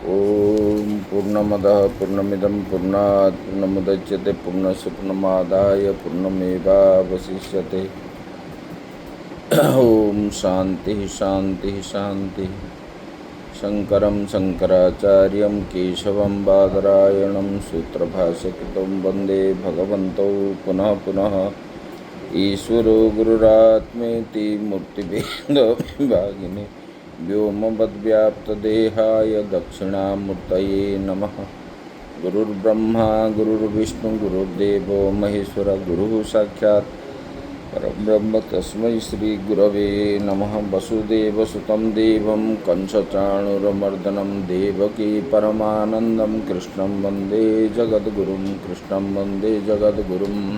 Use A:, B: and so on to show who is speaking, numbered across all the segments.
A: ओम पूर्णमदः पूर्णमिदं पूर्णात् पूर्णमुदच्यते पूर्णस्य पूर्णमादाय पूर्णमेवावशिष्यते। ओम शांति शांति शांति। शंकरं शंकराचार्यं केशवं बादरायणं सूत्रभाष्यकृतं वन्दे भगवन्तौ पुनः पुनः। ईश्वरो गुरुरात्मेति मूर्तिभेदविभागिने व्योमवद्व्याप्तदेहाय दक्षिणामूर्तये नमः। गुरुर्ब्रह्मा गुरुर्विष्णु गुरुर्देवो महेश्वर गुरुः साक्षात् परब्रह्म तस्मै श्रीगुरवे नमः। वसुदेवसुतं देवं कंसचाणूरमर्दनं देवकी परमानन्दं कृष्णं वन्दे जगद्गुरुं कृष्णं वन्दे जगद्गुरुम्।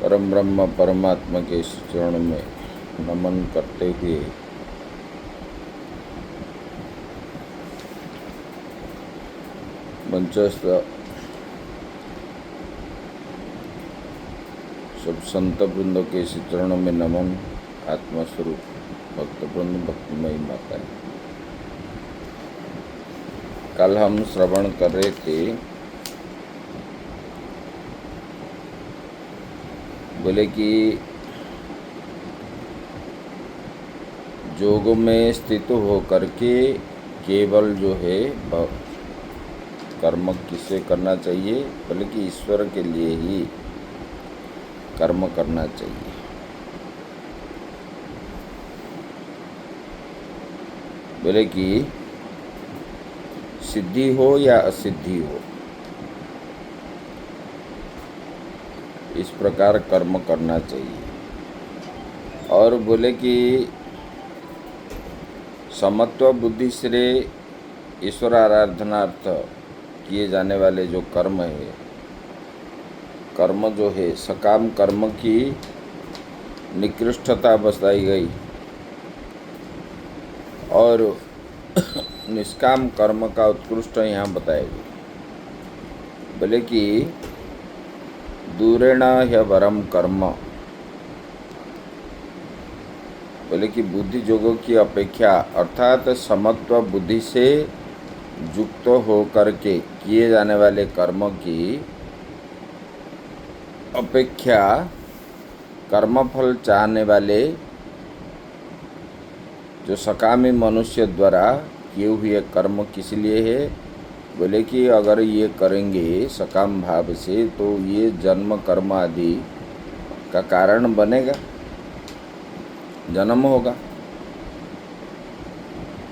A: परम ब्रह्म परमात्मा के चरण में नमन करते हुए मंचस्थ सब संत वृंदों के चरणों में नमन। आत्मस्वरूप भक्त वृंद भक्तिमयी माता। कल हम श्रवण कर रहे थे, बोले कि योग में स्थित हो करके केवल जो है कर्म किसे करना चाहिए, बोले कि ईश्वर के लिए ही कर्म करना चाहिए। बोले कि सिद्धि हो या असिद्धि हो, इस प्रकार कर्म करना चाहिए। और बोले कि समत्व बुद्धि से ईश्वर आराधनार्थ किए जाने वाले जो कर्म है, कर्म जो है सकाम कर्म की निकृष्टता बताई गई और निष्काम कर्म का उत्कृष्ट यहाँ बताया गया। बोले कि दूरेण ह्यवरम कर्म, बोले कि बुद्धि योगों की अपेक्षा अर्थात समत्व बुद्धि से युक्त हो करके किए जाने वाले कर्म की अपेक्षा कर्मफल चाहने वाले जो सकामी मनुष्य द्वारा किए हुए कर्म किस लिए है, बोले कि अगर ये करेंगे सकाम भाव से तो ये जन्म कर्म आदि का कारण बनेगा, जन्म होगा।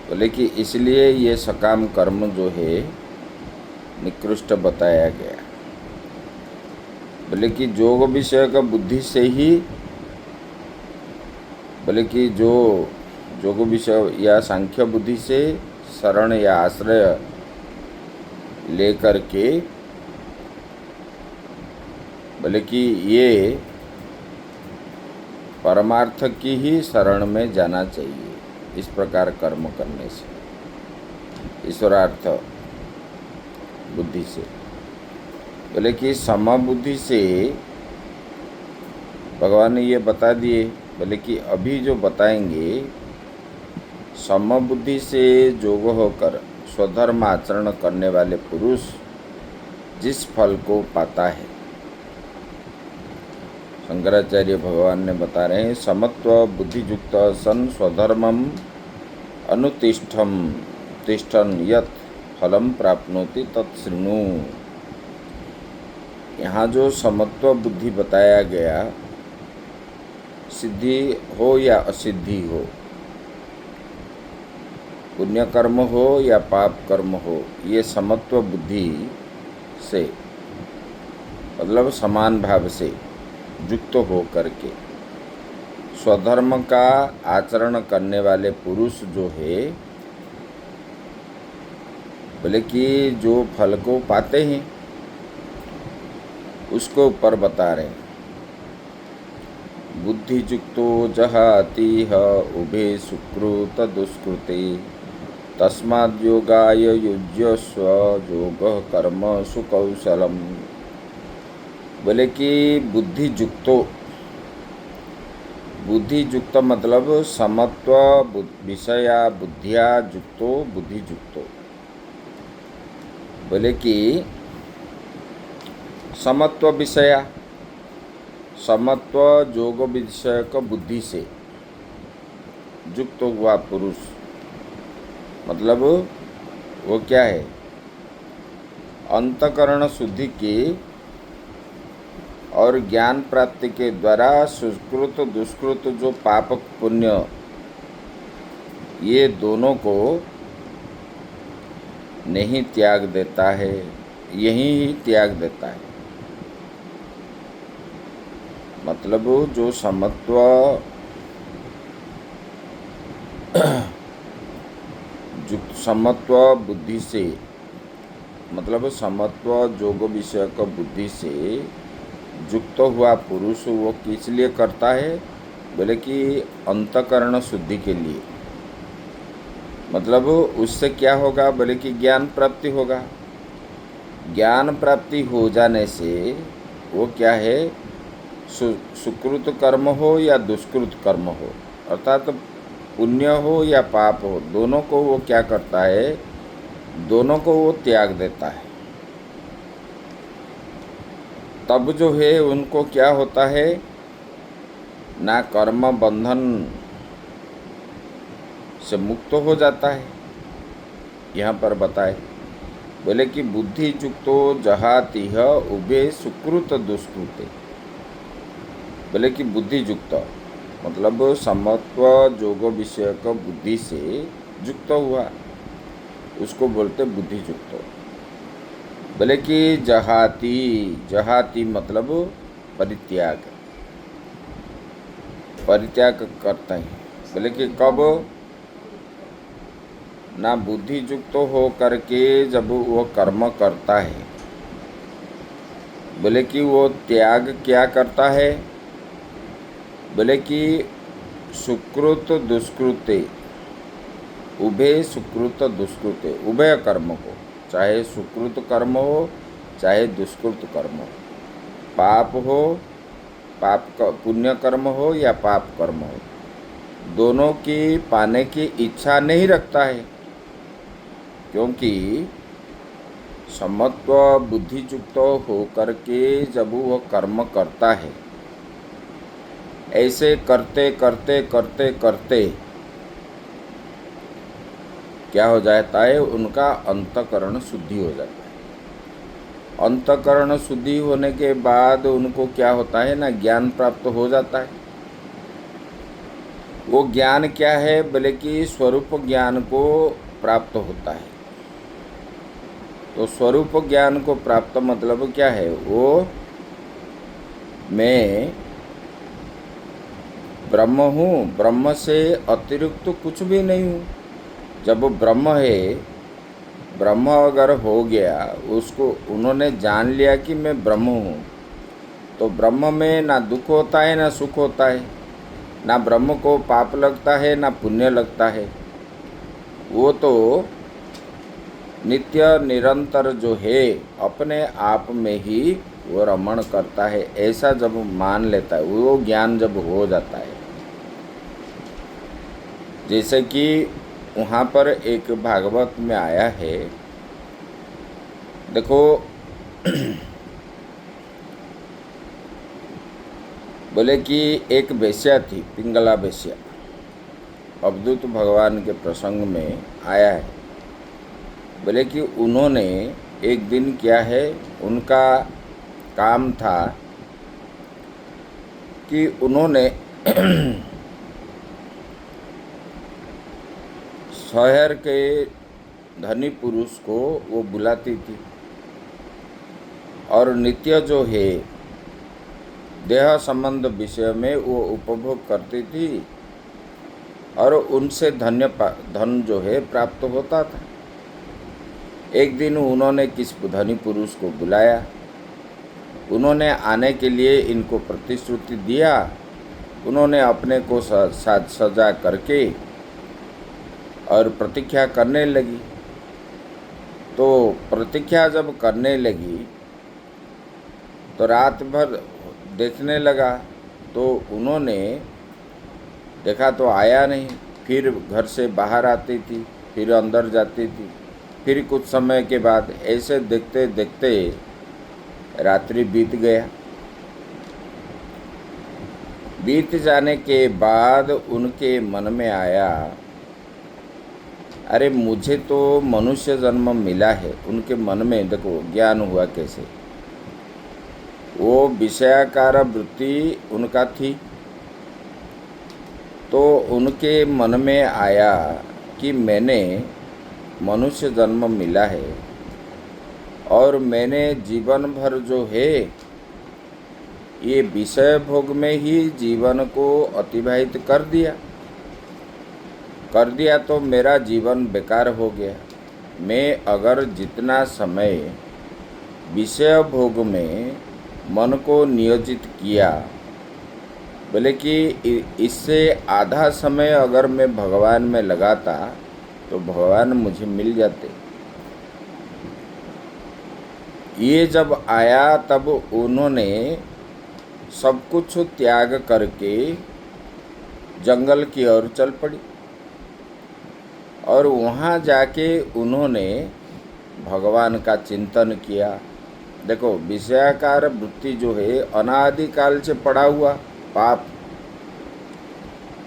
A: बोले कि इसलिए ये सकाम कर्म जो है निकृष्ट बताया गया। बोले कि योग विषय का बुद्धि से ही, बोले कि जो योग विषय या सांख्य बुद्धि से शरण या आश्रय लेकर के, बोले कि ये परमार्थ की ही शरण में जाना चाहिए। इस प्रकार कर्म करने से ईश्वरार्थ बुद्धि से, बोले कि समबुद्धि से भगवान ने ये बता दिए। बोले कि अभी जो बताएंगे समबुद्धि से योग होकर स्वधर्म आचरण करने वाले पुरुष जिस फल को पाता है, शंकराचार्य भगवान ने बता रहे हैं, समत्व बुद्धियुक्त सन स्वधर्मम अनुतिष्ठन यत् फलम प्राप्नोति तत्शृणु। यहाँ जो समत्व बुद्धि बताया गया, सिद्धि हो या असिद्धि हो, पुण्य कर्म हो या पाप कर्म हो, ये समत्व बुद्धि से मतलब समान भाव से युक्त हो करके स्वधर्म का आचरण करने वाले पुरुष जो है, बोले कि जो फल को पाते हैं उसको ऊपर बता रहे हैं। बुद्धियुक्तो जहातिह उभे सुकृत दुष्कृते तस्माद् योगाय युज्यस्व योगः कर्म सुकौशलम। बोले कि बुद्धि युक्तो बुद्धि युक्त मतलब समत्व विषया बुद्धिया युक्तो बुद्धि युक्तो। बोले कि समत्व विषया, समत्व जोग विषयक बुद्धि से युक्त हुआ पुरुष, मतलब वो क्या है, अंतकरण शुद्धि की और ज्ञान प्राप्ति के द्वारा सुकृत दुष्कृत जो पाप पुण्य, ये दोनों को नहीं त्याग देता है, यही ही त्याग देता है। मतलब जो समत्व समत्व बुद्धि से, मतलब समत्व जोग विषय का बुद्धि से युक्त हुआ पुरुष वो किस लिए करता है, बोले कि अंतकरण शुद्धि के लिए। मतलब उससे क्या होगा, बोले कि ज्ञान प्राप्ति होगा। ज्ञान प्राप्ति हो जाने से वो क्या है, सुकृत कर्म हो या दुष्कृत कर्म हो, अर्थात पुण्य हो या पाप हो, दोनों को वो क्या करता है, दोनों को वो त्याग देता है। तब जो है उनको क्या होता है, ना कर्म बंधन से मुक्त हो जाता है। यहाँ पर बताए, बोले कि बुद्धि युक्तो जहातिह उभे सुकृत दुष्कृते। बोले कि बुद्धि युक्त मतलब समत्व जोग विषय का बुद्धि से युक्त हुआ, उसको बोलते बुद्धि युक्त। बोले कि जहाती, जहाती मतलब परित्याग, परित्याग करते हैं। बोले कि कब, ना बुद्धि युक्त हो करके जब वो कर्म करता है, बोले कि वो त्याग क्या करता है, बोले कि सुकृत दुष्कृते, उभय सुकृत दुष्कृते, उभय कर्म को, चाहे सुकृत कर्म हो चाहे दुष्कृत कर्म हो, पाप हो, पाप का पुण्य कर्म हो या पाप कर्म हो, दोनों की पाने की इच्छा नहीं रखता है। क्योंकि समत्व बुद्धि युक्त हो करके जब वह कर्म करता है, ऐसे करते करते करते करते क्या हो जाता है, उनका अंतकरण शुद्धि हो जाता है। अंतकरण शुद्धि होने के बाद उनको क्या होता है ना, ज्ञान प्राप्त हो जाता है। वो ज्ञान क्या है, बोले कि स्वरूप ज्ञान को प्राप्त होता है। तो स्वरूप ज्ञान को प्राप्त मतलब क्या है, वो मैं ब्रह्म हूँ, ब्रह्म से अतिरिक्त तो कुछ भी नहीं हूँ। जब ब्रह्म है, ब्रह्म अगर हो गया, उसको उन्होंने जान लिया कि मैं ब्रह्म हूँ, तो ब्रह्म में ना दुख होता है ना सुख होता है, ना ब्रह्म को पाप लगता है ना पुण्य लगता है। वो तो नित्य निरंतर जो है अपने आप में ही वो रमण करता है। ऐसा जब मान लेता है, वो ज्ञान जब हो जाता है, जैसे कि वहाँ पर एक भागवत में आया है, देखो बोले कि एक वेश्या थी, पिंगला वेश्या, अवधूत भगवान के प्रसंग में आया है। बोले कि उन्होंने एक दिन क्या है, उनका काम था कि उन्होंने शहर के धनी पुरुष को वो बुलाती थी और नित्य जो है देह संबंध विषय में वो उपभोग करती थी और उनसे धन जो है प्राप्त होता था। एक दिन उन्होंने किस धनी पुरुष को बुलाया, उन्होंने आने के लिए इनको प्रतिश्रुति दिया, उन्होंने अपने को साज सजा करके और प्रतीक्षा करने लगी। तो प्रतीक्षा जब करने लगी तो रात भर देखने लगा, तो उन्होंने देखा तो आया नहीं, फिर घर से बाहर आती थी, फिर अंदर जाती थी, फिर कुछ समय के बाद ऐसे देखते देखते रात्रि बीत गया। बीत जाने के बाद उनके मन में आया, अरे मुझे तो मनुष्य जन्म मिला है। उनके मन में देखो ज्ञान हुआ कैसे, वो विषयाकार वृत्ति उनका थी, तो उनके मन में आया कि मैंने मनुष्य जन्म मिला है और मैंने जीवन भर जो है ये विषय भोग में ही जीवन को अतिबाहित कर दिया तो मेरा जीवन बेकार हो गया। मैं अगर जितना समय विषय भोग में मन को नियोजित किया, बोले कि इससे आधा समय अगर मैं भगवान में लगाता तो भगवान मुझे मिल जाते। ये जब आया तब उन्होंने सब कुछ त्याग करके जंगल की ओर चल पड़ी और वहाँ जाके उन्होंने भगवान का चिंतन किया। देखो विषयाकार वृत्ति जो है अनादिकाल से पड़ा हुआ पाप,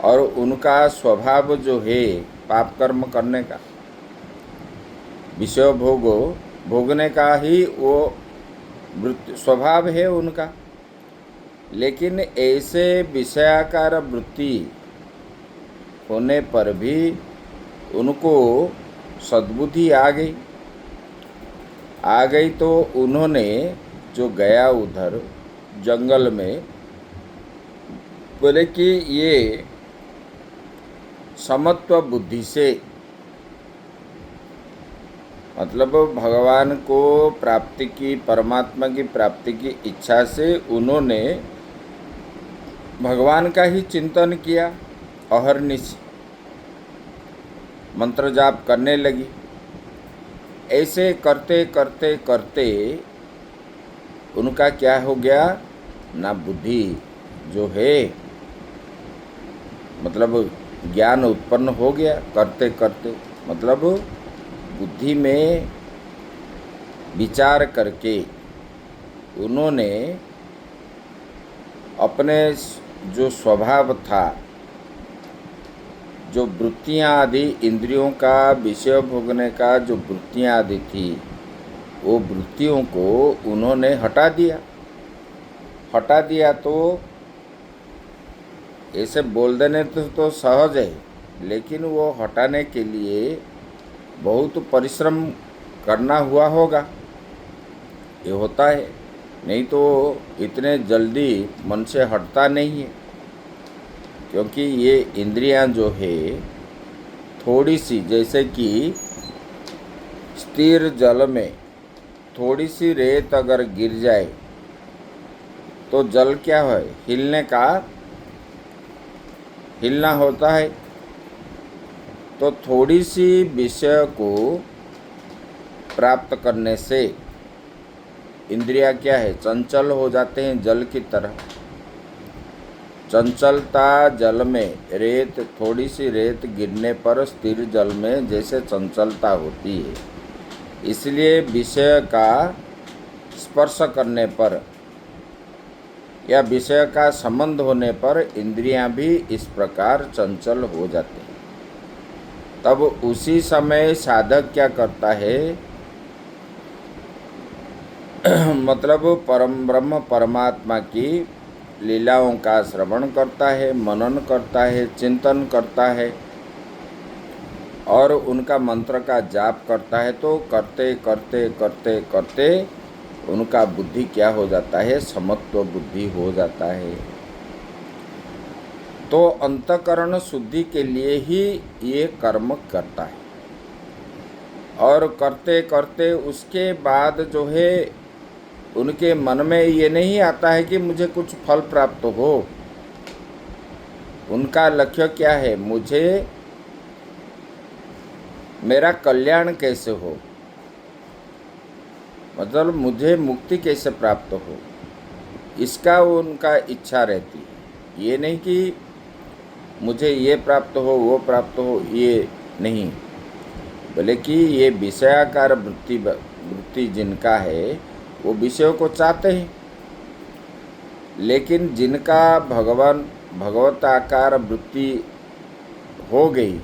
A: और उनका स्वभाव जो है पाप कर्म करने का, विषय भोगने का ही वो वृत्ति स्वभाव है उनका। लेकिन ऐसे विषयाकार वृत्ति होने पर भी उनको सद्बुद्धि आ गई तो उन्होंने जो गया उधर जंगल में, बोले कि ये समत्व बुद्धि से, मतलब भगवान को प्राप्ति की, परमात्मा की प्राप्ति की इच्छा से उन्होंने भगवान का ही चिंतन किया, अहर्निश मंत्र जाप करने लगी। ऐसे करते करते करते उनका क्या हो गया ना, बुद्धि जो है मतलब ज्ञान उत्पन्न हो गया करते करते, मतलब बुद्धि में विचार करके उन्होंने अपने जो स्वभाव था, जो वृत्तियाँ आदि इंद्रियों का विषय भोगने का जो वृत्तियाँ आदि थी, वो वृत्तियों को उन्होंने हटा दिया तो ऐसे बोल देने तो सहज है, लेकिन वो हटाने के लिए बहुत परिश्रम करना हुआ होगा, ये होता है, नहीं तो इतने जल्दी मन से हटता नहीं है। क्योंकि ये इंद्रियां जो है थोड़ी सी, जैसे कि स्थिर जल में थोड़ी सी रेत अगर गिर जाए तो जल क्या है, हिलना होता है। तो थोड़ी सी विषय को प्राप्त करने से इंद्रियां क्या है, चंचल हो जाते हैं, जल की तरह। चंचलता जल में रेत, थोड़ी सी रेत गिरने पर स्थिर जल में जैसे चंचलता होती है, इसलिए विषय का स्पर्श करने पर या विषय का संबंध होने पर इंद्रियां भी इस प्रकार चंचल हो जाते हैं। तब उसी समय साधक क्या करता है, मतलब परम ब्रह्म परमात्मा की लीलाओं का श्रवण करता है, मनन करता है, चिंतन करता है और उनका मंत्र का जाप करता है। तो करते करते करते करते उनका बुद्धि क्या हो जाता है, समत्व बुद्धि हो जाता है। तो अंतःकरण शुद्धि के लिए ही ये कर्म करता है, और करते करते उसके बाद जो है उनके मन में ये नहीं आता है कि मुझे कुछ फल प्राप्त हो। उनका लक्ष्य क्या है, मुझे मेरा कल्याण कैसे हो, मतलब मुझे मुक्ति कैसे प्राप्त हो, इसका उनका इच्छा रहती है। ये नहीं कि मुझे ये प्राप्त हो वो प्राप्त हो, ये नहीं। बोले कि ये विषयाकार वृत्ति जिनका है वो विषयों को चाहते हैं, लेकिन जिनका भगवताकार वृत्ति हो गई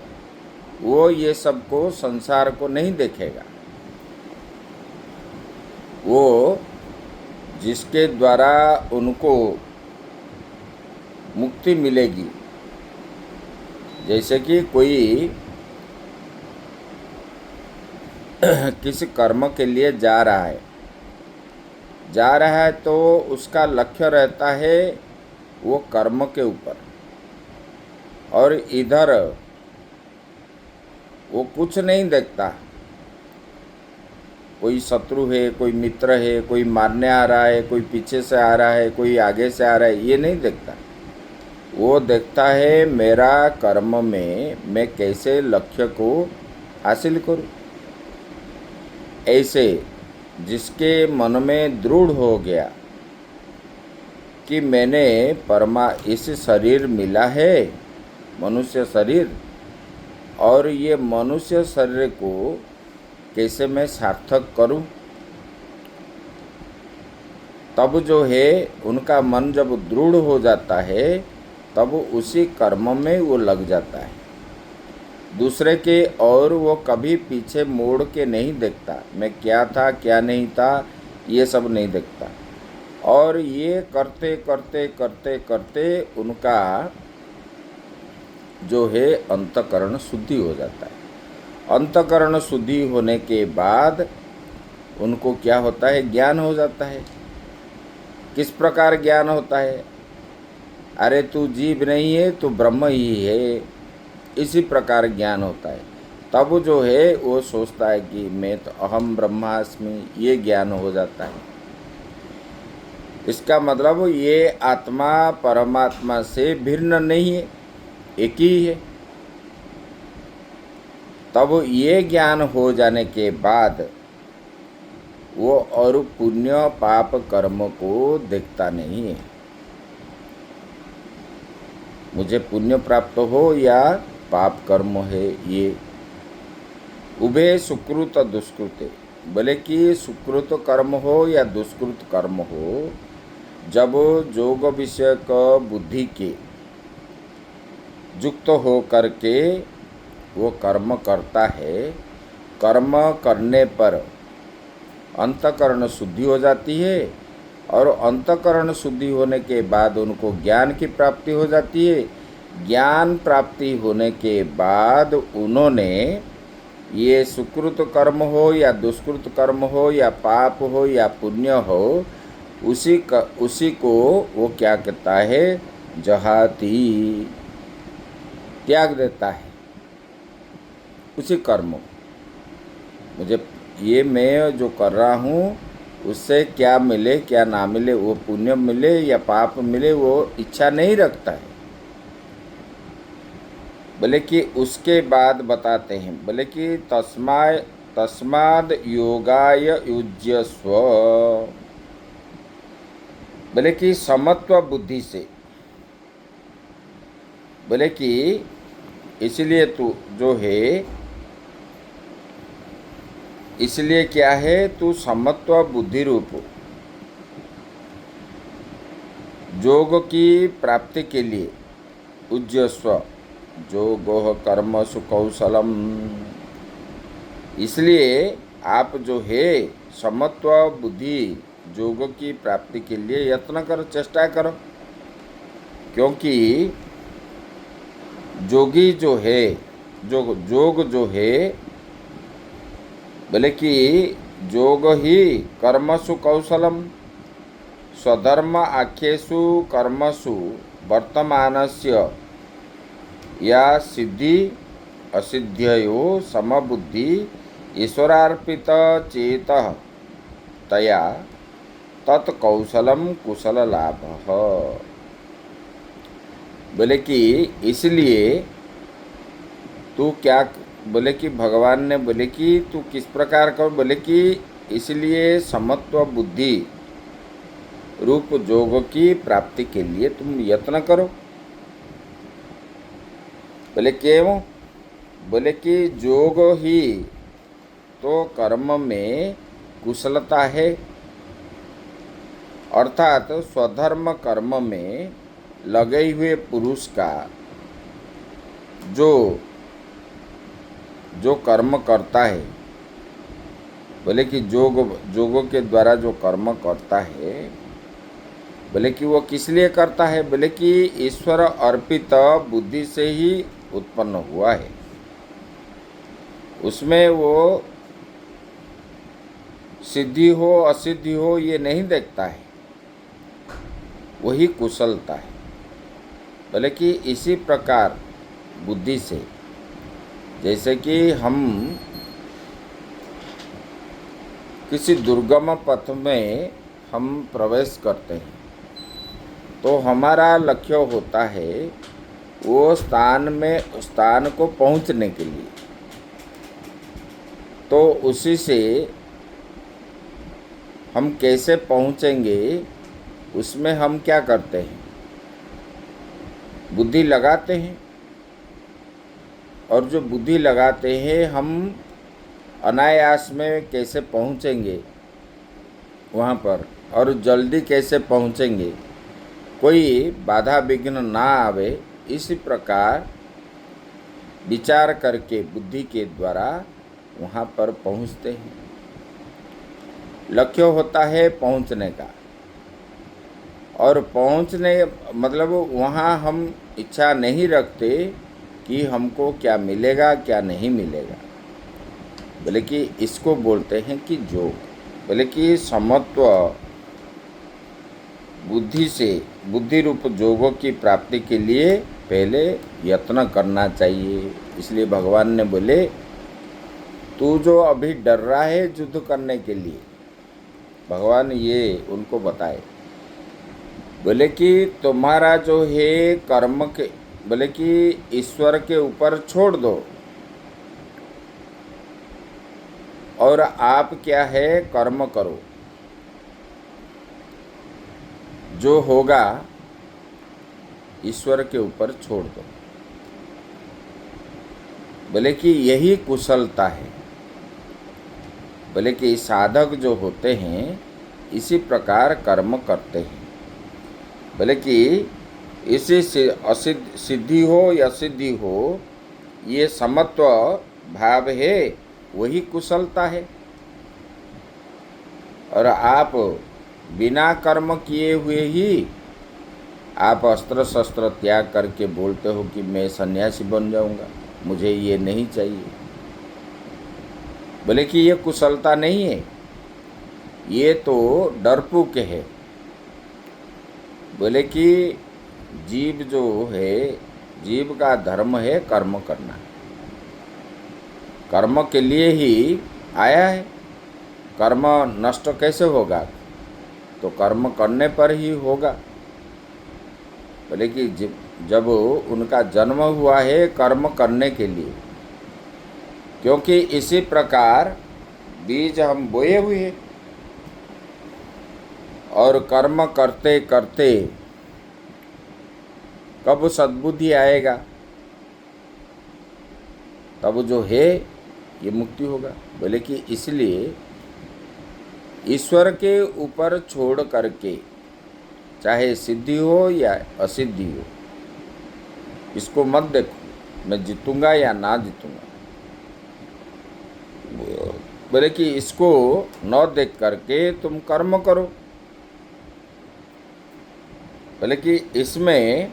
A: वो ये सबको संसार को नहीं देखेगा। वो जिसके द्वारा उनको मुक्ति मिलेगी, जैसे कि कोई किसी कर्म के लिए जा रहा है तो उसका लक्ष्य रहता है वो कर्म के ऊपर, और इधर वो कुछ नहीं देखता। कोई शत्रु है, कोई मित्र है, कोई मारने आ रहा है, कोई पीछे से आ रहा है, कोई आगे से आ रहा है, ये नहीं देखता। वो देखता है मेरा कर्म में मैं कैसे लक्ष्य को हासिल करूं। ऐसे जिसके मन में दृढ़ हो गया कि मैंने इस शरीर मिला है, मनुष्य शरीर, और ये मनुष्य शरीर को कैसे मैं सार्थक करूं, तब जो है उनका मन जब दृढ़ हो जाता है तब उसी कर्म में वो लग जाता है। दूसरे के और वो कभी पीछे मोड़ के नहीं देखता, मैं क्या था क्या नहीं था, ये सब नहीं देखता। और ये करते करते करते करते उनका जो है अंतकरण शुद्धि हो जाता है। अंतकरण शुद्धि होने के बाद उनको क्या होता है, ज्ञान हो जाता है। किस प्रकार ज्ञान होता है? अरे तू जीव नहीं है, तू ब्रह्म ही है, इसी प्रकार ज्ञान होता है। तब जो है वो सोचता है कि मैं तो अहम ब्रह्मास्मि, ये ज्ञान हो जाता है। इसका मतलब ये आत्मा परमात्मा से भिन्न नहीं है, एक ही है। तब ये ज्ञान हो जाने के बाद वो और पुण्य पाप कर्म को देखता नहीं है। मुझे पुण्य प्राप्त हो या पाप कर्म है, ये उभे सुकृत दुष्कृत। बोले कि सुकृत कर्म हो या दुष्कृत कर्म हो, जब जोग विषयक बुद्धि के युक्त हो करके वो कर्म करता है, कर्म करने पर अंतकरण शुद्धि हो जाती है, और अंतकरण शुद्धि होने के बाद उनको ज्ञान की प्राप्ति हो जाती है। ज्ञान प्राप्ति होने के बाद उन्होंने ये सुकृत कर्म हो या दुष्कृत कर्म हो या पाप हो या पुण्य हो, उसी को वो क्या कहता है, जहाती, त्याग देता है उसी कर्म। मुझे ये मैं जो कर रहा हूँ उससे क्या मिले क्या ना मिले, वो पुण्य मिले या पाप मिले, वो इच्छा नहीं रखता है। बोले कि उसके बाद बताते हैं, बोले कि तस्माद योगाय युज्यस्व। बोले कि समत्व बुद्धि से, बोले कि इसलिए तू जो है, इसलिए क्या है, तू समत्व बुद्धि रूप जोग की प्राप्ति के लिए उज्जस्व जोगो कर्मसु कौशलम। इसलिए आप जो है समत्व बुद्धि जोग की प्राप्ति के लिए यत्न करो, चेष्टा करो। क्योंकि जोगी जो है, जोग जो है, बोले कि जोग ही कर्मसु कौशलम स्वधर्म आख्येषु कर्मसु वर्तमानस्य या सिद्धि असिद्ध्ययो समबुद्धि ईश्वरार्पित चेतः तया तत्कौशलम कुशल लाभ। बोले कि इसलिए तू क्या, बोले कि भगवान ने बोले कि तू किस प्रकार कर, बोले कि इसलिए समत्व बुद्धि रूप जोग की प्राप्ति के लिए तुम यत्न करो। बोले क्यों? बोले कि योग ही तो कर्म में कुशलता है, अर्थात स्वधर्म कर्म में लगे हुए पुरुष का जो जो कर्म करता है, बोले कि जोगों के द्वारा जो कर्म करता है, बोले कि वो किस लिए करता है? बोले कि ईश्वर अर्पित बुद्धि से ही उत्पन्न हुआ है, उसमें वो सिद्धि हो असिद्धि हो ये नहीं देखता है, वही कुशलता है। बोले कि इसी प्रकार बुद्धि से, जैसे कि हम किसी दुर्गम पथ में हम प्रवेश करते हैं तो हमारा लक्ष्य होता है वो स्थान को पहुंचने के लिए, तो उसी से हम कैसे पहुंचेंगे उसमें हम क्या करते हैं? बुद्धि लगाते हैं, और जो बुद्धि लगाते हैं हम अनायास में कैसे पहुंचेंगे वहाँ पर, और जल्दी कैसे पहुंचेंगे, कोई बाधा विघ्न ना आवे, इसी प्रकार विचार करके बुद्धि के द्वारा वहाँ पर पहुँचते हैं। लक्ष्य होता है पहुँचने का, और पहुँचने मतलब वहाँ हम इच्छा नहीं रखते कि हमको क्या मिलेगा क्या नहीं मिलेगा, बोले कि इसको बोलते हैं कि योग। बोले कि समत्व बुद्धि से, बुद्धि रूप योगों की प्राप्ति के लिए पहले यत्न करना चाहिए। इसलिए भगवान ने बोले तू जो अभी डर रहा है युद्ध करने के लिए, भगवान ये उनको बताए। बोले कि तुम्हारा जो है कर्म के, बोले कि ईश्वर के ऊपर छोड़ दो, और आप क्या है कर्म करो, जो होगा ईश्वर के ऊपर छोड़ दो। बोले कि यही कुशलता है। बोले कि साधक जो होते हैं इसी प्रकार कर्म करते हैं। बोले कि इसी से सिद्धि हो या सिद्धि हो, ये समत्व भाव है, वही कुशलता है। और आप बिना कर्म किए हुए ही आप अस्त्र शस्त्र त्याग करके बोलते हो कि मैं सन्यासी बन जाऊंगा, मुझे ये नहीं चाहिए। बोले कि ये कुशलता नहीं है, ये तो डरपोक है। बोले कि जीव जो है, जीव का धर्म है कर्म करना, कर्म के लिए ही आया है। कर्म नष्ट कैसे होगा? तो कर्म करने पर ही होगा। बोले कि जब उनका जन्म हुआ है कर्म करने के लिए, क्योंकि इसी प्रकार बीज हम बोए हुए हैं, और कर्म करते करते कब सद्बुद्धि आएगा, तब जो है ये मुक्ति होगा। बोले कि इसलिए ईश्वर के ऊपर छोड़ करके, चाहे सिद्धि हो या असिद्धि हो, इसको मत देखो मैं जीतूंगा या ना जीतूंगा। बोले कि इसको न देख करके तुम कर्म करो। बोले कि इसमें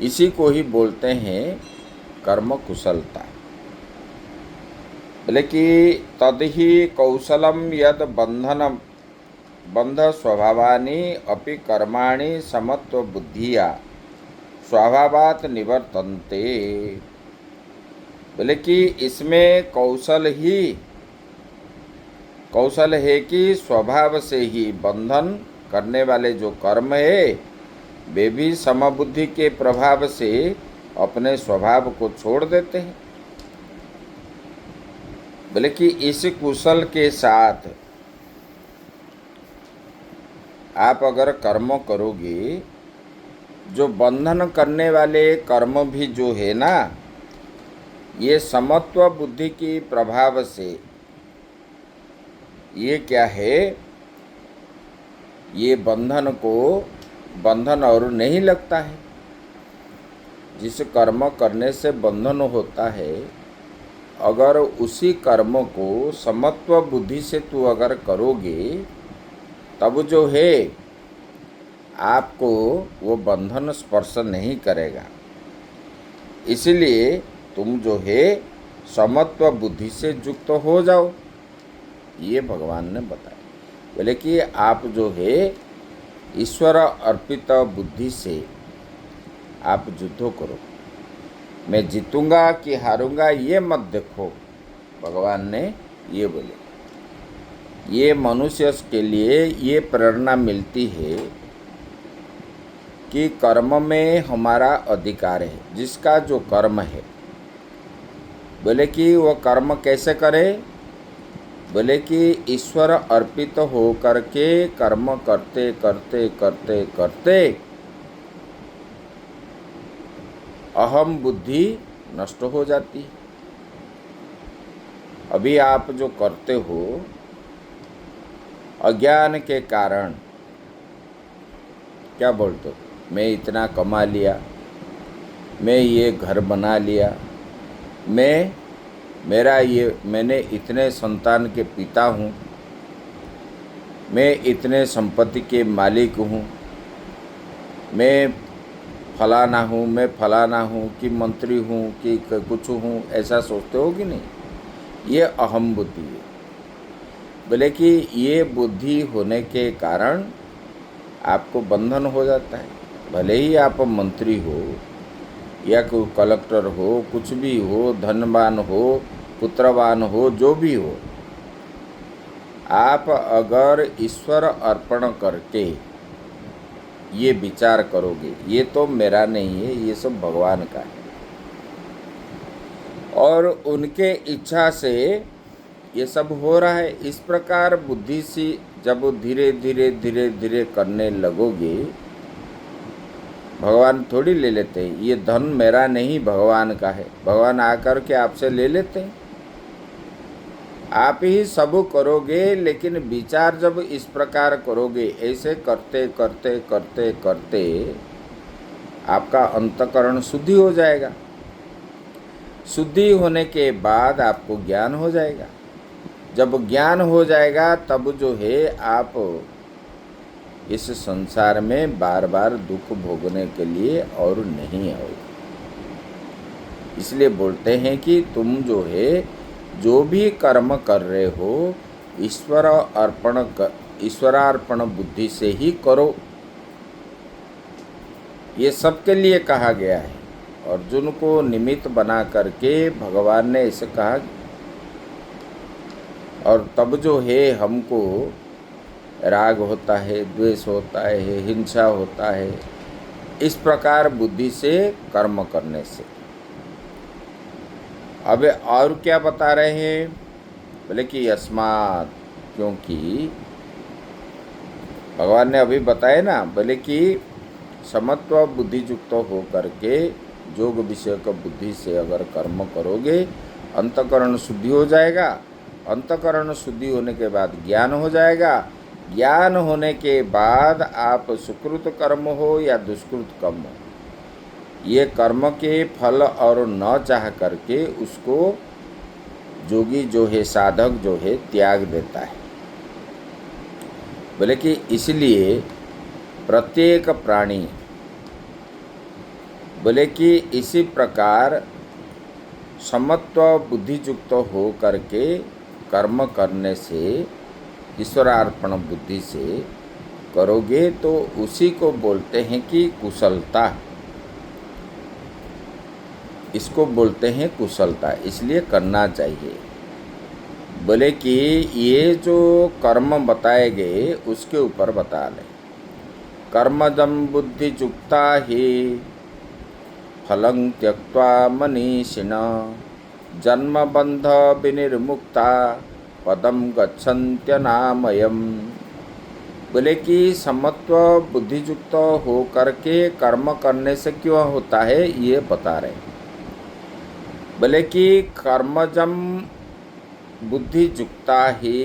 A: इसी को ही बोलते हैं कर्म कुशलता। बोले कि तदहि कौशलम यद बंध स्वभावानि अपि कर्माणि समत्व बुद्धिया स्वभावात् निवर्तन्ते। बोले कि इसमें कौशल है कि स्वभाव से ही बंधन करने वाले जो कर्म है वे भी समबुद्धि के प्रभाव से अपने स्वभाव को छोड़ देते हैं। बोले कि इस कुशल के साथ आप अगर कर्म करोगे जो बंधन करने वाले कर्म भी जो है ना, ये समत्व बुद्धि की प्रभाव से ये क्या है, ये बंधन और नहीं लगता है। जिस कर्म करने से बंधन होता है, अगर उसी कर्म को समत्व बुद्धि से तू अगर करोगे, तब जो है आपको वो बंधन स्पर्श नहीं करेगा। इसलिए तुम जो है समत्व बुद्धि से युक्त हो जाओ, ये भगवान ने बताया। बोले कि आप जो है ईश्वर अर्पित बुद्धि से आप युद्ध करो। मैं जीतूंगा कि हारूंगा ये मत देखो, भगवान ने ये बोले। ये मनुष्य के लिए ये प्रेरणा मिलती है कि कर्म में हमारा अधिकार है। जिसका जो कर्म है, बोले कि वो कर्म कैसे करे, बोले कि ईश्वर अर्पित हो करके कर्म करते करते करते करते अहम बुद्धि नष्ट हो जाती है। अभी आप जो करते हो, अज्ञान के कारण क्या बोलते हो, मैं इतना कमा लिया, मैं ये घर बना लिया, मैंने इतने संतान के पिता हूँ, मैं इतने संपत्ति के मालिक हूँ, मैं फलाना हूँ, मैं फलाना हूँ कि मंत्री हूँ कि कुछ हूँ, ऐसा सोचते हो कि नहीं? ये अहम बुद्धि है। बोले कि ये बुद्धि होने के कारण आपको बंधन हो जाता है। भले ही आप मंत्री हो या कोई कलेक्टर हो, कुछ भी हो, धनवान हो, पुत्रवान हो, जो भी हो, आप अगर ईश्वर अर्पण करके ये विचार करोगे, ये तो मेरा नहीं है, ये सब भगवान का है, और उनके इच्छा से ये सब हो रहा है, इस प्रकार बुद्धि से जब धीरे धीरे धीरे धीरे करने लगोगे, भगवान थोड़ी ले लेते हैं। ये धन मेरा नहीं, भगवान का है। भगवान आकर के आपसे ले लेते हैं। आप ही सब करोगे, लेकिन विचार जब इस प्रकार करोगे, ऐसे करते करते करते करते आपका अंतःकरण शुद्धि हो जाएगा। शुद्धि होने के बाद आपको ज्ञान हो जाएगा। जब ज्ञान हो जाएगा, तब जो है आप इस संसार में बार बार दुख भोगने के लिए और नहीं आओगे। इसलिए बोलते हैं कि तुम जो है जो भी कर्म कर रहे हो, ईश्वरार्पण बुद्धि से ही करो। ये सबके लिए कहा गया है। अर्जुन को निमित्त बना करके भगवान ने ऐसे कहा, और तब जो है हमको राग होता है, द्वेष होता है, हिंसा होता है, इस प्रकार बुद्धि से कर्म करने से। अब और क्या बता रहे हैं, बोले कि यस्मात्, क्योंकि भगवान ने अभी बताया ना, बोले कि समत्व बुद्धि युक्त हो करके योग विषय का बुद्धि से अगर कर्म करोगे, अंतःकरण शुद्धि हो जाएगा। अंतःकरण शुद्धि होने के बाद ज्ञान हो जाएगा। ज्ञान होने के बाद आप सुकृत कर्म हो या दुष्कृत कर्म हो, ये कर्म के फल और न चाह करके उसको योगी जो है, साधक जो है, त्याग देता है। बोले कि इसलिए प्रत्येक प्राणी, बोले कि इसी प्रकार समत्व बुद्धि युक्त हो करके कर्म करने से, ईश्वरार्पण बुद्धि से करोगे, तो उसी को बोलते हैं कि कुशलता। इसको बोलते हैं कुशलता, इसलिए करना चाहिए। बोले कि ये जो कर्म बताए गए उसके ऊपर बता लें। कर्मजं बुद्धि युक्ता ही फलं त्यक्त्वा मनीषिणः जन्मबंध विनिर्मुक्ता पदम गच्छन्त्यनामयम्। बोले कि समत्व बुद्धियुक्त हो करके कर्म करने से क्यों होता है ये बता रहे। बोले कि कर्मजम बुद्धियुक्ता ही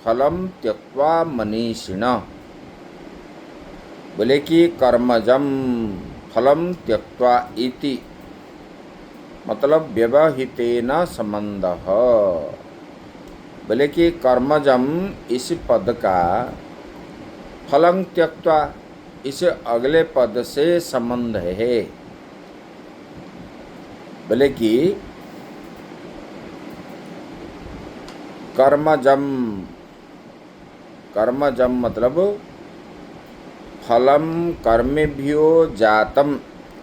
A: फलम त्यक्त्वा मनीषिण। बोले कि कर्मजम फलम त्यक्त्वा इति मतलब व्यवहितेन संबंधः। बोले कि कर्मजम इस पद का फलं त्यक्त्वा इस अगले पद से संबंध है। बोले कि कर्मजम, कर्मजम मतलब फलम कर्मेभ्यो जातम,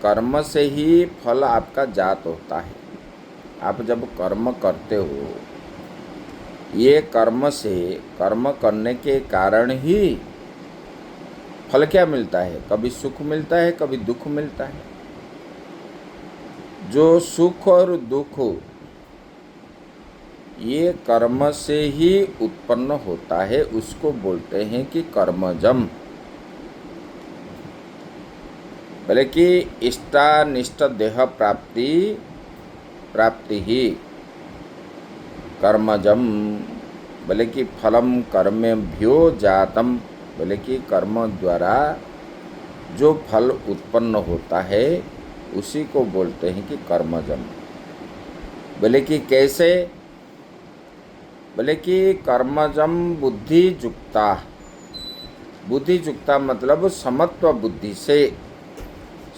A: कर्म से ही फल आपका जात होता है। आप जब कर्म करते हो, ये कर्म से, कर्म करने के कारण ही फल क्या मिलता है, कभी सुख मिलता है, कभी दुख मिलता है। जो सुख और दुख ये कर्म से ही उत्पन्न होता है, उसको बोलते हैं कि कर्मजम। बोले कि इष्टानिष्ट देह प्राप्ति प्राप्ति ही कर्मजम। बोले कि फलम कर्मेभ्यो जातम, बोले कि कर्म द्वारा जो फल उत्पन्न होता है उसी को बोलते हैं कि कर्मजम। बोले कि कैसे, बोले कि कर्मजम बुद्धियुक्ता, बुद्धियुक्ता मतलब समत्व बुद्धि से,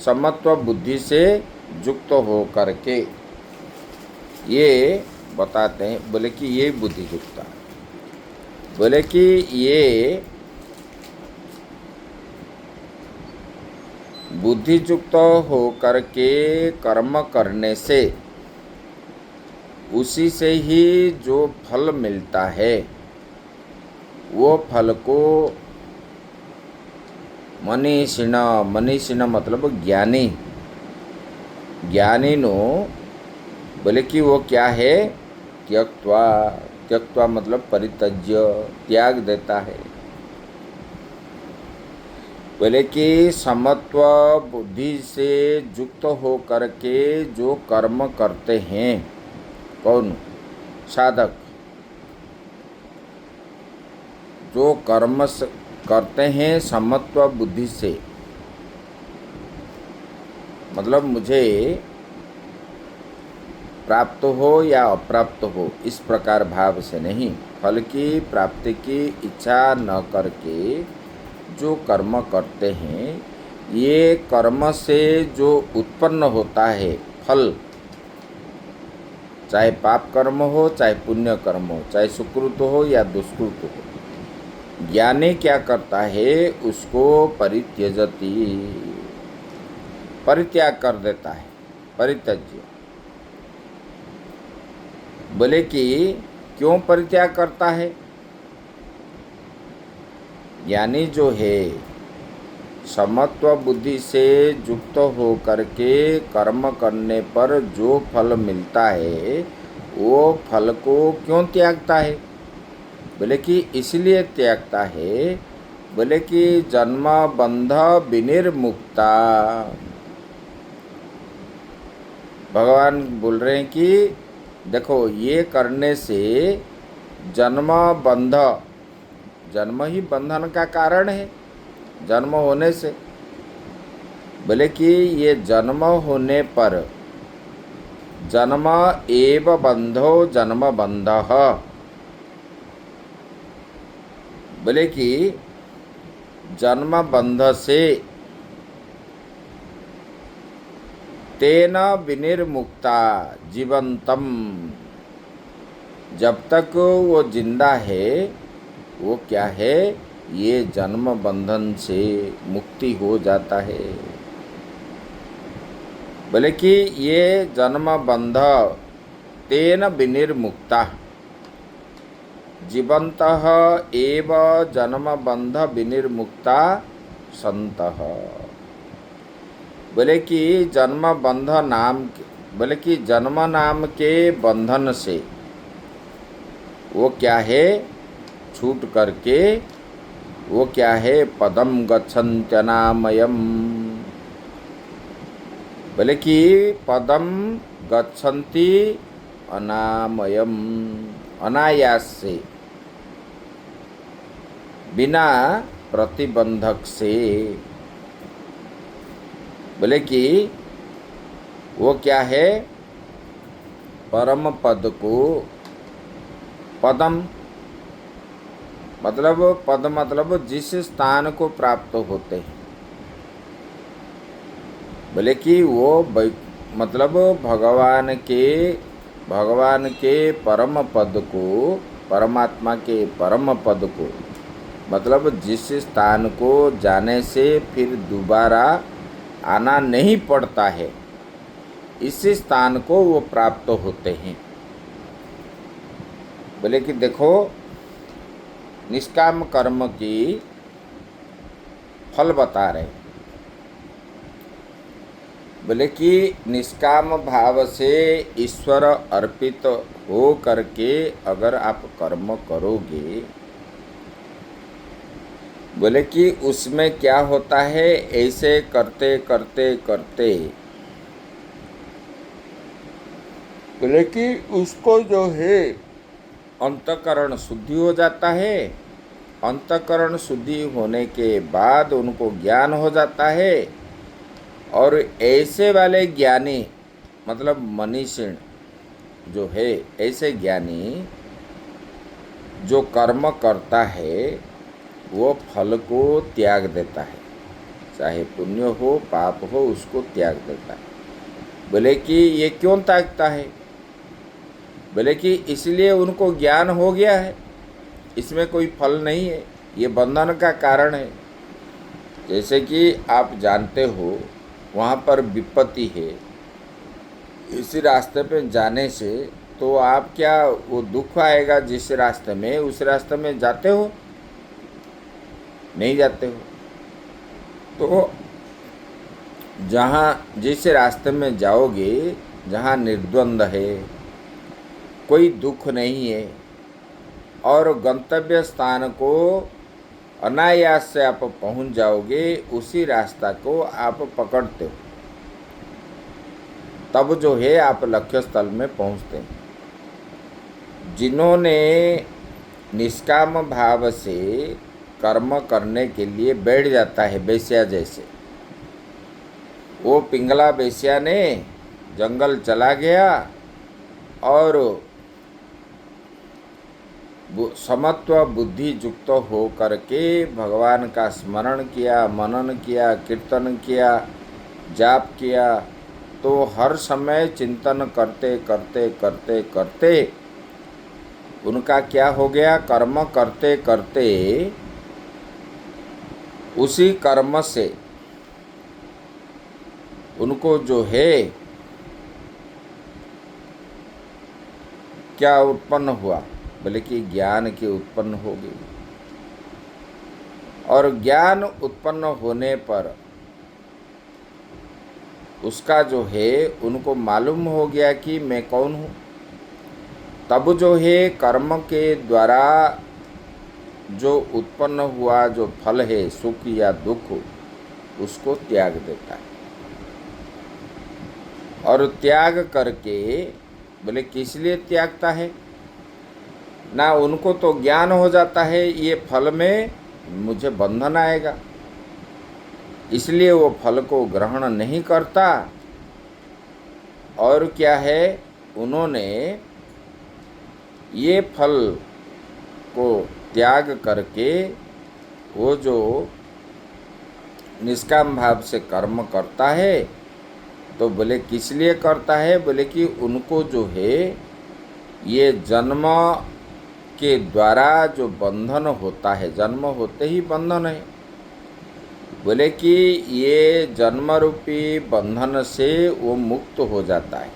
A: समत्व बुद्धि से युक्त हो करके ये बताते हैं। बोले कि ये बुद्धियुक्ता, बोले कि ये बुद्धियुक्त हो करके कर्म करने से उसी से ही जो फल मिलता है वो फल को मनीषिण, मनीषिण मतलब ज्ञानी, ज्ञानी नो, बोले कि वो क्या है, त्यक्त्वा, त्यक्त्वा मतलब परित्यज्य, त्याग देता है। बोले कि समत्व बुद्धि से युक्त हो करके जो कर्म करते हैं, कौन, साधक, जो कर्म करते हैं समत्व बुद्धि से, मतलब मुझे प्राप्त हो या अप्राप्त हो इस प्रकार भाव से नहीं, फल की प्राप्ति की इच्छा न करके जो कर्म करते हैं, ये कर्म से जो उत्पन्न होता है फल, चाहे पाप कर्म हो चाहे पुण्य कर्म हो, चाहे सुकृत हो या दुष्कृत हो, ज्ञानी क्या करता है उसको परित्यजति, परित्याग कर देता है, परित्यज्य। बोले कि क्यों परित्याग करता है, ज्ञानी जो है समत्व बुद्धि से युक्त हो करके कर्म करने पर जो फल मिलता है वो फल को क्यों त्यागता है, बोले कि इसलिए त्यागता है, बोले कि जन्म बंध विनिर्मुक्ता। भगवान बोल रहे हैं कि देखो ये करने से जन्म बंध, जन्म ही बंधन का कारण है, जन्म होने से, बोले कि ये जन्म होने पर जन्म एव बंधो जन्म बंधः, बोले कि जन्म बंध से तेन विनिर्मुक्ता जीवंतम, जब तक वो जिंदा है वो क्या है, ये जन्म बंधन से मुक्ति हो जाता है। बोले कि ये जन्म बंध तेन विनिर्मुक्ता जीवंतः एव जन्म बंध विनिर्मुक्ता संतः। बोले कि जन्म बंध नाम, बोले कि जन्म नाम के बंधन से वो क्या है, छूट करके वो क्या है? पदम गच्छन्त्यनामयम्। बोले कि पदम गच्छन्ति अनामयम्, अनायास से, बिना प्रतिबंधक से। बोले कि वो क्या है? परम पद को, पदम मतलब, पद मतलब जिस स्थान को प्राप्त होते हैं। बोले कि वो मतलब भगवान के परम पद को, परमात्मा के परम पद को, मतलब जिस स्थान को जाने से फिर दोबारा आना नहीं पड़ता है, इस स्थान को वो प्राप्त होते हैं। बोले कि देखो, निष्काम कर्म की फल बता रहे। बोले कि निष्काम भाव से ईश्वर अर्पित हो करके अगर आप कर्म करोगे, बोले कि उसमें क्या होता है? ऐसे करते करते करते बोले कि उसको जो है अंतःकरण शुद्धि हो जाता है। अंतःकरण शुद्धि होने के बाद उनको ज्ञान हो जाता है। और ऐसे वाले ज्ञानी मतलब मनीषिण जो है, ऐसे ज्ञानी जो कर्म करता है वो फल को त्याग देता है, चाहे पुण्य हो पाप हो, उसको त्याग देता है। बोले कि ये क्यों त्यागता है? बोले कि इसलिए उनको ज्ञान हो गया है, इसमें कोई फल नहीं है, ये बंधन का कारण है। जैसे कि आप जानते हो वहाँ पर विपत्ति है, इसी रास्ते पे जाने से तो आप क्या, वो दुख आएगा जिस रास्ते में, उस रास्ते में जाते हो? नहीं जाते हो। तो जहाँ जिस रास्ते में जाओगे, जहाँ निर्द्वंद है, कोई दुख नहीं है, और गंतव्य स्थान को अनायास से आप पहुँच जाओगे, उसी रास्ता को आप पकड़ते हो, तब जो है आप लक्ष्य स्थल में पहुँचते हैं। जिन्होंने निष्काम भाव से कर्म करने के लिए बैठ जाता है, बेश्या जैसे, वो पिंगला बेश्या ने जंगल चला गया और समत्व बुद्धि युक्त हो करके भगवान का स्मरण किया, मनन किया, कीर्तन किया, जाप किया, तो हर समय चिंतन करते करते करते करते उनका क्या हो गया? कर्म करते करते उसी कर्म से उनको जो है क्या उत्पन्न हुआ? बोले कि ज्ञान की उत्पन्न हो गई। और ज्ञान उत्पन्न होने पर उसका जो है उनको मालूम हो गया कि मैं कौन हूँ। तब जो है कर्म के द्वारा जो उत्पन्न हुआ जो फल है, सुख या दुख, उसको त्याग देता है। और त्याग करके, बोले किस लिए त्यागता है? ना उनको तो ज्ञान हो जाता है ये फल में मुझे बंधन आएगा, इसलिए वो फल को ग्रहण नहीं करता। और क्या है, उन्होंने ये फल को त्याग करके वो जो निष्काम भाव से कर्म करता है, तो बोले किस लिए करता है? बोले कि उनको जो है ये जन्म के द्वारा जो बंधन होता है, जन्म होते ही बंधन है, बोले कि ये जन्म रूपी बंधन से वो मुक्त हो जाता है।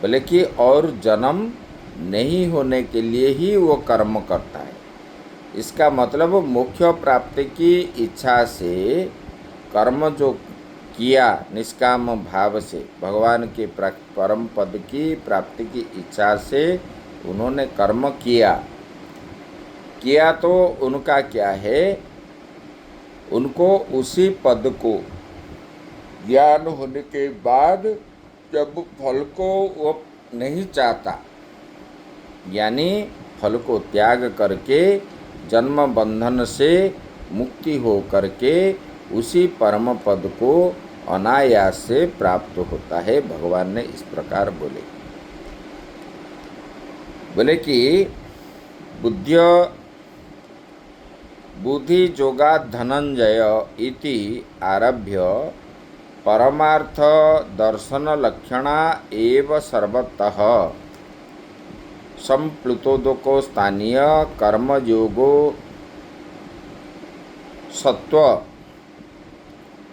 A: बोले कि और जन्म नहीं होने के लिए ही वो कर्म करता है। इसका मतलब मोक्ष प्राप्ति की इच्छा से कर्म जो किया निष्काम भाव से, भगवान के परम पद की प्राप्ति की इच्छा से उन्होंने कर्म किया, किया तो उनका क्या है, उनको उसी पद को ज्ञान होने के बाद जब फल को वो नहीं चाहता, यानी फल को त्याग करके जन्म बंधन से मुक्ति हो करके उसी परम पद को अनायास से प्राप्त होता है। भगवान ने इस प्रकार बोले कि बुद्धि जोगात् धनंजय इति आरभ्य परमार्थ दर्शन लक्षणा एव सर्वतः संप्लुतोदको स्थानीय कर्मयोगो सत्व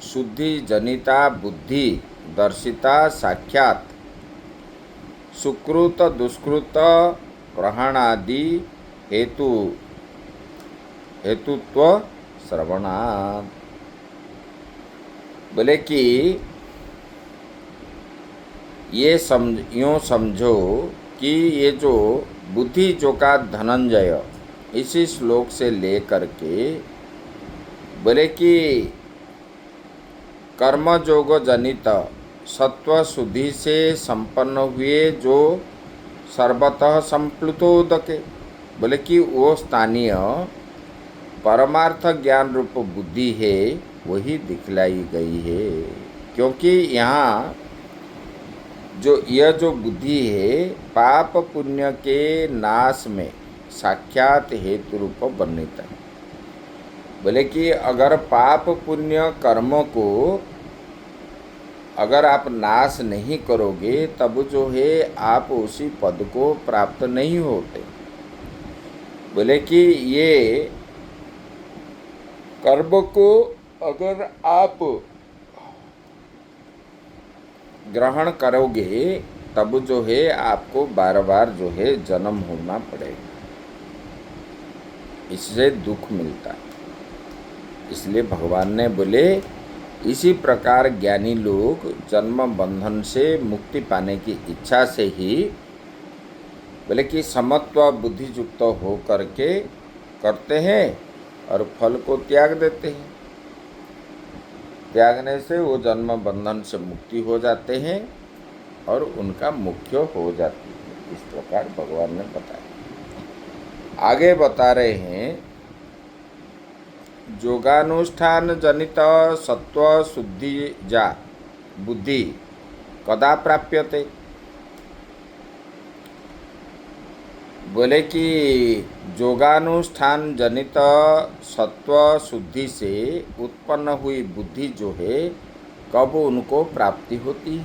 A: शुद्धि जनिता बुद्धि दर्शिता साक्षात सुकृत दुष्कृत ग्रहणादि हेतुत्व श्रवणात्। बोले कि यूँ समझो कि ये जो बुद्धि जो का धनंजय इसी श्लोक से लेकर के बोले कि कर्मयोग जनित सत्व शुद्धि से संपन्न हुए जो सर्वतः संप्लुतोदके, बोले कि वो स्थानीय परमार्थ ज्ञान रूप बुद्धि है वही दिखलाई गई है। क्योंकि यहाँ यह जो बुद्धि है पाप पुण्य के नाश में साक्षात हेतु रूप वर्णित है। बोले कि अगर पाप पुण्य कर्मों को अगर आप नाश नहीं करोगे तब जो है आप उसी पद को प्राप्त नहीं होते। बोले कि ये कर्म को अगर आप ग्रहण करोगे तब जो है आपको बार बार जो है जन्म होना पड़ेगा, इससे दुख मिलता है। इसलिए भगवान ने बोले इसी प्रकार ज्ञानी लोग जन्म बंधन से मुक्ति पाने की इच्छा से ही बोले कि समत्व बुद्धि युक्त हो करके करते हैं और फल को त्याग देते हैं। त्यागने से वो जन्म बंधन से मुक्ति हो जाते हैं और उनका मुख्य हो जाती है। इस प्रकार भगवान ने बताया। आगे बता रहे हैं योगानुष्ठान जनित सत्व शुद्धि जा बुद्धि कदा प्राप्यते। बोले कि योगानुष्ठान जनित सत्व शुद्धि से उत्पन्न हुई बुद्धि जो है कब उनको प्राप्ति होती है।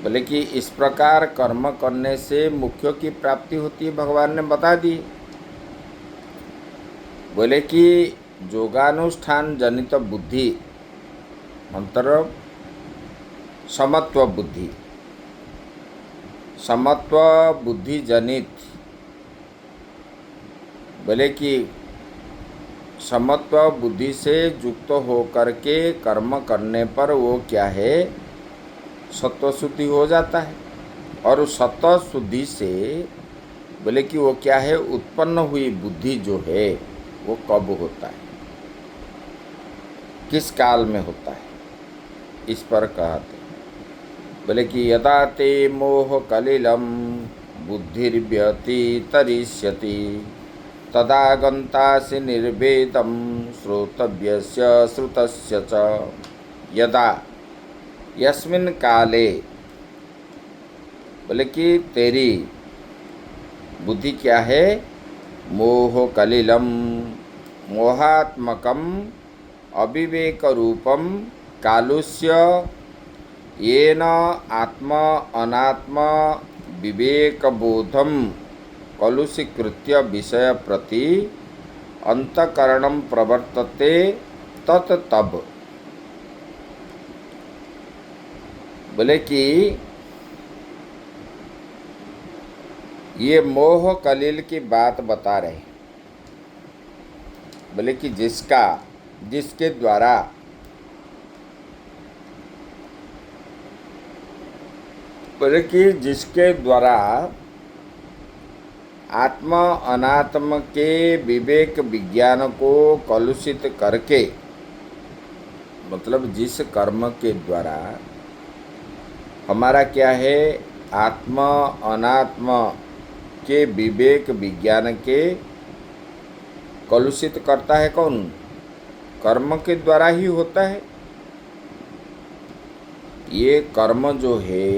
A: बोले कि इस प्रकार कर्म करने से मुख्य की प्राप्ति होती है, भगवान ने बता दी। बोले कि योगानुष्ठान जनित बुद्धि मतलब समत्व बुद्धि, समत्व बुद्धि जनित, बोले कि समत्व बुद्धि से युक्त हो करके कर्म करने पर वो क्या है सत्व शुद्धि हो जाता है। और सत्व शुद्धि से बोले कि वो क्या है उत्पन्न हुई बुद्धि जो है वो कब होता है, किस काल में होता है, इस पर कहते। बोले कि यदा ते मोह कलिलम बुद्धिर्व्यतितरिष्यति तदा गन्तासि निर्वेदं श्रोतव्यस्य श्रुतस्य च। यदा यस्मिन् काले, बोले कि तेरी बुद्धि क्या है मोह कलिलम मोहात्मकम अविवेक रूपम कालुष्य येन आत्म अनात्म विवेक बोधम कलुषीकृत्य विषय प्रति अंतकरणम प्रवर्तते तत् तब। बोले कि ये मोह कलिल की बात बता रहे। बोले कि जिसके द्वारा बोले कि जिसके द्वारा आत्म अनात्म के विवेक विज्ञान को कलुषित करके, मतलब जिस कर्म के द्वारा हमारा क्या है, आत्म अनात्म के विवेक विज्ञान के कलुषित करता है कौन? कर्म के द्वारा ही होता है। ये कर्म जो है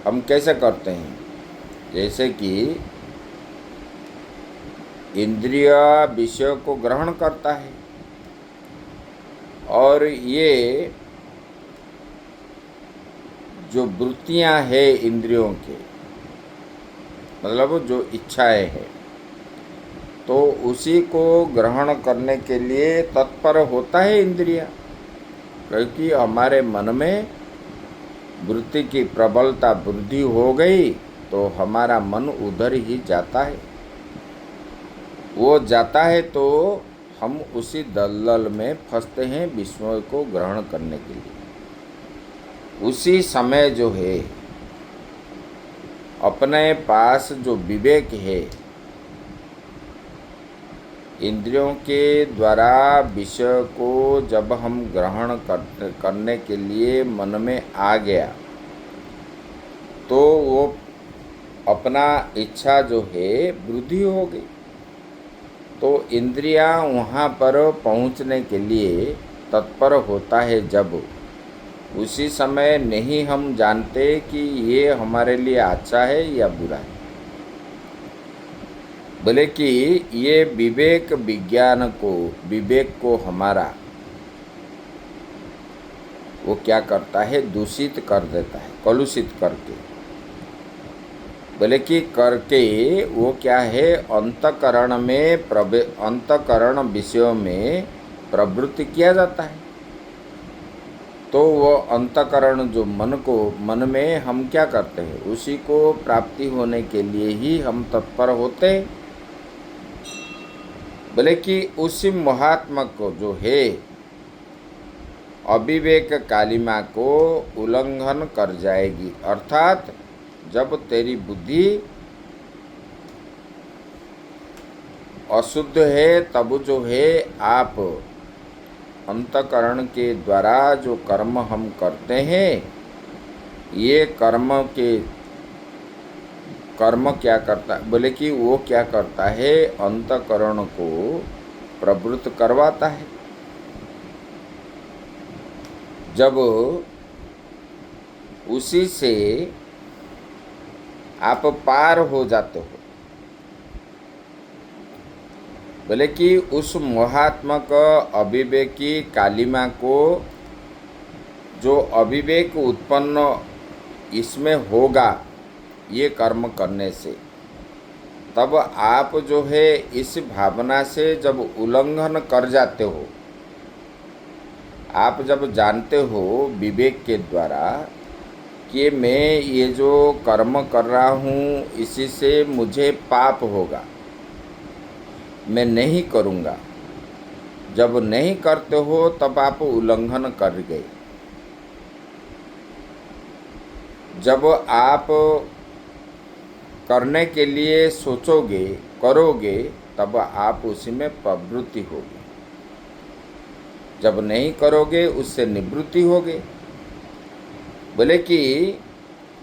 A: हम कैसे करते हैं? जैसे कि इंद्रिय विषय को ग्रहण करता है और ये जो वृत्तियां है इंद्रियों के, मतलब जो इच्छाएं हैं, तो उसी को ग्रहण करने के लिए तत्पर होता है इंद्रिया, क्योंकि हमारे मन में वृत्ति की प्रबलता वृद्धि हो गई तो हमारा मन उधर ही जाता है। वो जाता है तो हम उसी दलदल में फंसते हैं विषयों को ग्रहण करने के लिए। उसी समय जो है अपने पास जो विवेक है, इंद्रियों के द्वारा विषय को जब हम ग्रहण करने के लिए मन में आ गया तो वो अपना इच्छा जो है वृद्धि हो गई, तो इंद्रियां वहाँ पर पहुँचने के लिए तत्पर होता है। जब उसी समय नहीं हम जानते कि ये हमारे लिए अच्छा है या बुरा है, बोले कि ये विवेक विज्ञान को, विवेक को हमारा वो क्या करता है, दूषित कर देता है, कलुषित करके। बोले कि करके वो क्या है, अंतकरण में अंतकरण विषयों में प्रवृत्ति किया जाता है। तो वो अंतकरण जो मन में हम क्या करते हैं, उसी को प्राप्ति होने के लिए ही हम तत्पर होते हैं। बोले कि उसी महात्मा को जो है अविवेक कालिमा को उल्लंघन कर जाएगी, अर्थात जब तेरी बुद्धि अशुद्ध है तब जो है आप अंतकरण के द्वारा जो कर्म हम करते हैं, ये कर्म क्या करता है, बोले कि वो क्या करता है, अंतकरण को प्रवृत्त करवाता है। जब उसी से आप पार हो जाते हो, बोले कि उस मोहात्मक अविवेकी कालिमा को जो अविवेक उत्पन्न इसमें होगा ये कर्म करने से, तब आप जो है इस भावना से जब उल्लंघन कर जाते हो, आप जब जानते हो विवेक के द्वारा कि मैं ये जो कर्म कर रहा हूँ इसी से मुझे पाप होगा, मैं नहीं करूँगा, जब नहीं करते हो तब आप उल्लंघन कर गए। जब आप करने के लिए सोचोगे, करोगे, तब आप उसी में प्रवृत्ति होगी, जब नहीं करोगे उससे निवृत्ति होगी। बोले कि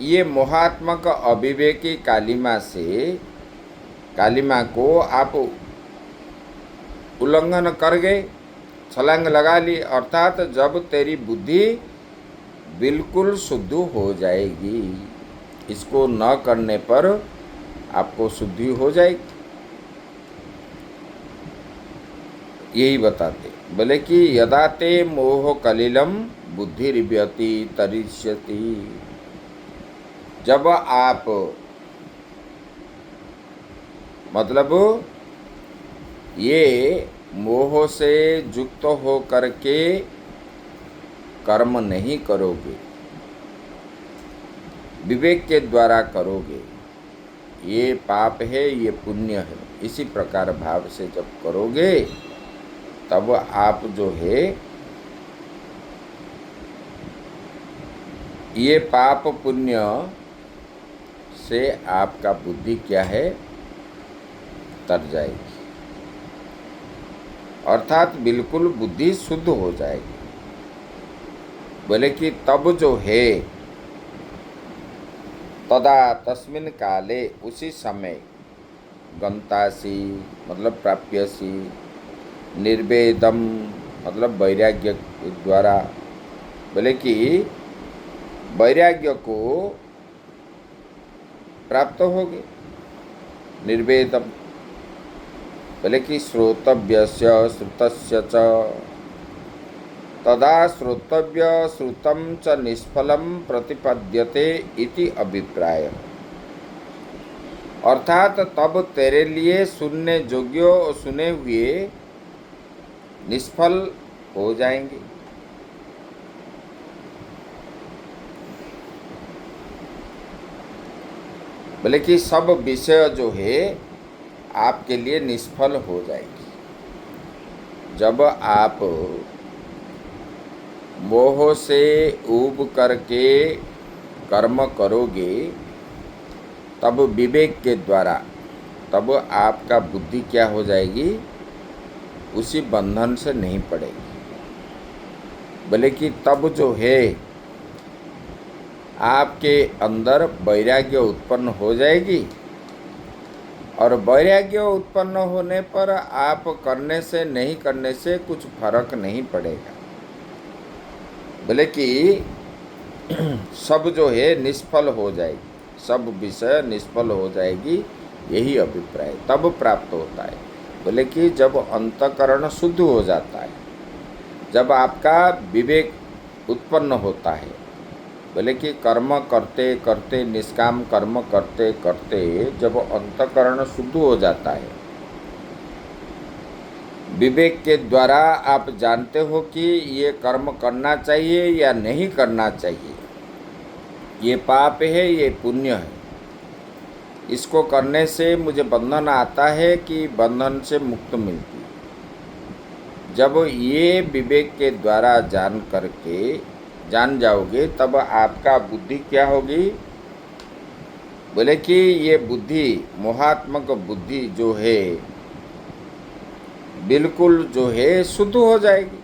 A: ये मोहात्मक अविवेकी कालिमा को आप उल्लंघन कर गए, छलांग लगा ली, अर्थात जब तेरी बुद्धि बिल्कुल शुद्ध हो जाएगी, इसको न करने पर आपको शुद्धि हो जाएगी, यही बताते। बोले कि यदा ते मोह कलिलम बुद्धिर्व्यति तरिष्यति, जब आप मतलब ये मोह से युक्त हो करके कर्म नहीं करोगे, विवेक के द्वारा करोगे, ये पाप है ये पुण्य है, इसी प्रकार भाव से जब करोगे तब आप जो है ये पाप पुण्य से आपका बुद्धि क्या है, तर जाएगी, अर्थात बिल्कुल बुद्धि शुद्ध हो जाएगी। बोले कि तब जो है, तदा तस्मिन काले, उसी समय, गंतासी मतलब प्राप्यसी, निर्वेदम मतलब वैराग्य द्वारा, बोले कि वैराग्य को प्राप्त होगे। निर्वेदम बोले कि श्रोतव्यस्य श्रुतस्य च, तदा श्रोतव्य श्रुतं च निष्फलं प्रतिपद्यते इति अभिप्राय। अर्थात तब तेरे लिए सुनने योग्य और सुने हुए निष्फल हो जाएंगे। बोले कि सब विषय जो है आपके लिए निष्फल हो जाएगी। जब आप मोह से ऊब करके कर्म करोगे, तब विवेक के द्वारा, तब आपका बुद्धि क्या हो जाएगी, उसी बंधन से नहीं पड़ेगी। बोले कि तब जो है आपके अंदर वैराग्य उत्पन्न हो जाएगी, और वैराग्य उत्पन्न होने पर आप करने से नहीं करने से कुछ फर्क नहीं पड़ेगा। बोले कि सब जो है निष्फल हो जाएगी, सब विषय निष्फल हो जाएगी, यही अभिप्राय तब प्राप्त होता है। बोले कि जब अंतःकरण शुद्ध हो जाता है, जब आपका विवेक उत्पन्न होता है। बोले कि कर्म करते करते, निष्काम कर्म करते करते जब अंतःकरण शुद्ध हो जाता है, विवेक के द्वारा आप जानते हो कि ये कर्म करना चाहिए या नहीं करना चाहिए, ये पाप है ये पुण्य है, इसको करने से मुझे बंधन आता है कि बंधन से मुक्त मिलती है। जब ये विवेक के द्वारा जान जाओगे, तब आपका बुद्धि क्या होगी। बोले कि ये बुद्धि, मोहात्मक बुद्धि जो है, बिल्कुल जो है शुद्ध हो जाएगी।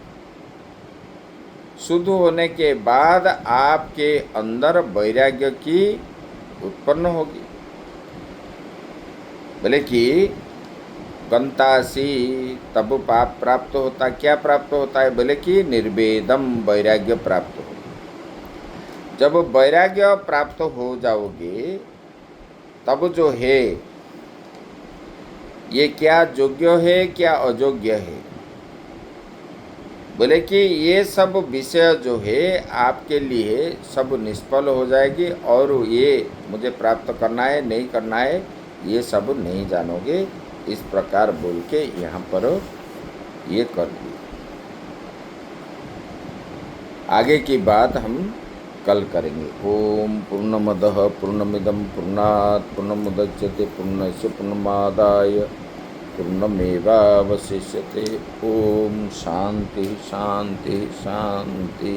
A: शुद्ध होने के बाद आपके अंदर वैराग्य की उत्पन्न होगी। बोले कि गंतासी, तब पाप प्राप्त होता, क्या प्राप्त होता है। बोले कि निर्वेदम, वैराग्य प्राप्त हो। जब वैराग्य प्राप्त हो जाओगे, तब जो है ये क्या योग्य है क्या अयोग्य है। बोले कि ये सब विषय जो है आपके लिए सब निष्फल हो जाएगी, और ये मुझे प्राप्त करना है नहीं करना है ये सब नहीं जानोगे। इस प्रकार बोल के यहाँ पर ये कर दिए। आगे की बात हम कल करेंगे। ओम पूर्णमदः पूर्णमिदं पूर्णात् पूर्णमुदच्यते पूर्णस्य पूर्णमादाय पूर्णमेवावशिष्यते। ओम शांति शांति शांति।